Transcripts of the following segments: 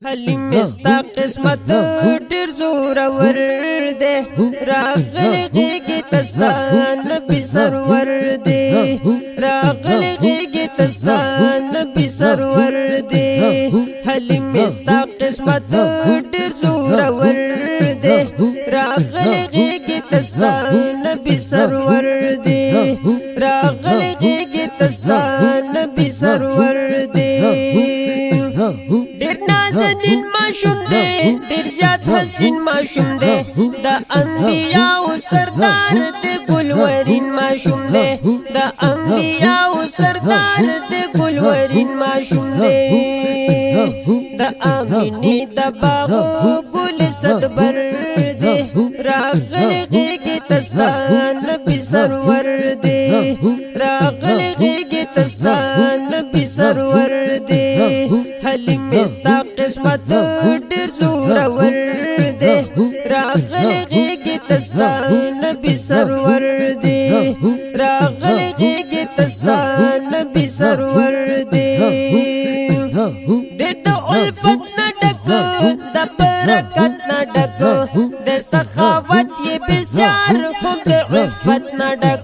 حلیم ستا قسمت ډیر زورور دی راغلی غیږې ته ستا نبي سرور دی راغلی غیږې ته ستا نبي سرور دی حلیم ستا قسمت ډیر زورور دی راغلی غیږې ته ستا نبي سرور دی راغلی غیږې ته ستا نبي سرور دی ډیر نازنین ماشوم دی ډیر زیات حسین ماشوم دی د انبیاء سردار دی ګلورین ماشوم دی د انبیاء سردار دی ګلورین ماشوم دی د امینی د باغ ګل صدبر دی راغلی غیږې ته ستا نبي سرور دی راغلی غیږې ته ستا نبي سرور دی حلیم ستا قسمت ډیر زورور دی راغلی غیږې ته ستا نبي سرور دی راغلی غیږې ته ستا نبي سرور دی د الفت نه ډک د برکت نه ډک د سخاوت یې بسیار هم د عفت نه ډک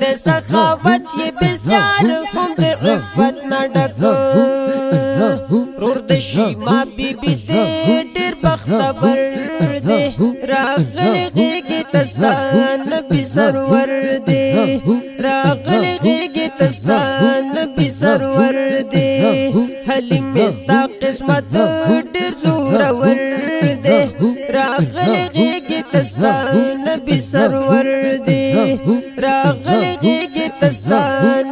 د سخاوت یې بسیار هم د عفت نه ډک رور د شیما بیبي دی ډیر بختور دی راغلی غیږې ته ستا نبي سرور دی راغلی غیږې ته ستا نبي سرور دی حلیم ستا قسمت ډیر زورور دی راغلی غیږې ته ستا نبي سرور دی راغلی غیږې ته ستا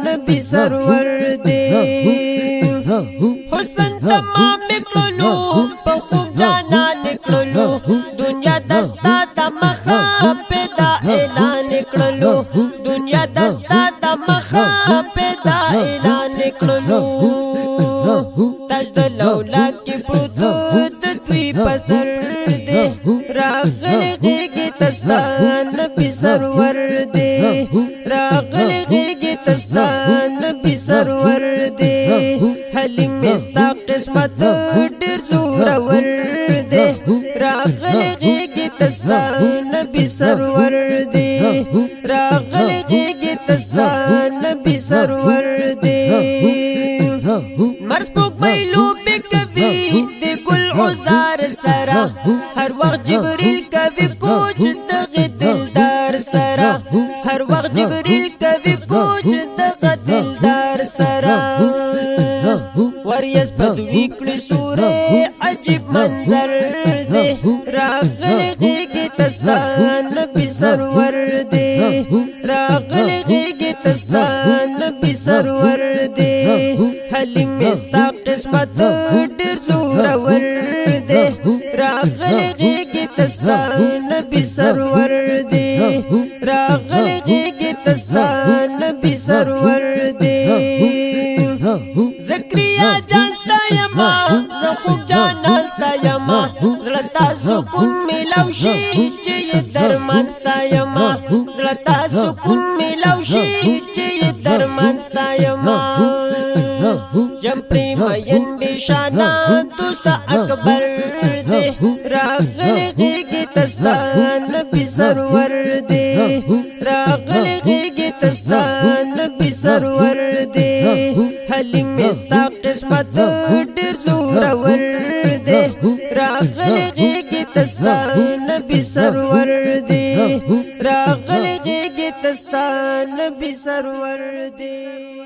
نبي سرور دی حسن تمام نکلو په خوب جانا نکلو دنیا دستا د مخا پیدا اعلان نکلو دنیا دستا د مخا پیدا اعلان نکلو تاج د لولا کې پروت د دوی پسر دی راغلی غیږې ته ستا نبي سرور دی راغلی غیږې ته ستا نبي سرور دی حلیم ستا قسمت ډیر زورور دی راغلی غیږې ته ستا نبي سرور دی راغلی غیږې ته ستا نبي سرور دی مرس پوک بیلو بکوی دی گل عزار سرا هر وقت جبریل کوي کوچ دغه دلدار سرا هر وقت جبریل کوي کوچ دغه دلدار سرا وریس بدوی کړي سورې عجیب منظر دی راغلی غیږې ته ستا نبي سرور دی راغلی غیږې ته ستا نبي سرور دی حلیم ستا قسمت ډیر زورور دی راغلی غیږې ته ستا نبي سرور دی راغلی غیږې ته ستا نبي سرور دی زکریا جان ستا یما زه خوب جانا ستا یما زړه ته سکون میلاو شي چې یې درمان ستا یما زړه ته سکون میلاو شي چې یې درمان ستا یما یم پریمین بشانا دوست اکبر دی راغلی غیږې ته ستا نبي سرور دی راغلی غیږې ته ستا نبي سرور دی حلیم ستا قسمت ډیر زورور دی راغلی غیږې ته ستا نبي سرور دی راغلی غیږې ته ستا نبي سرور دی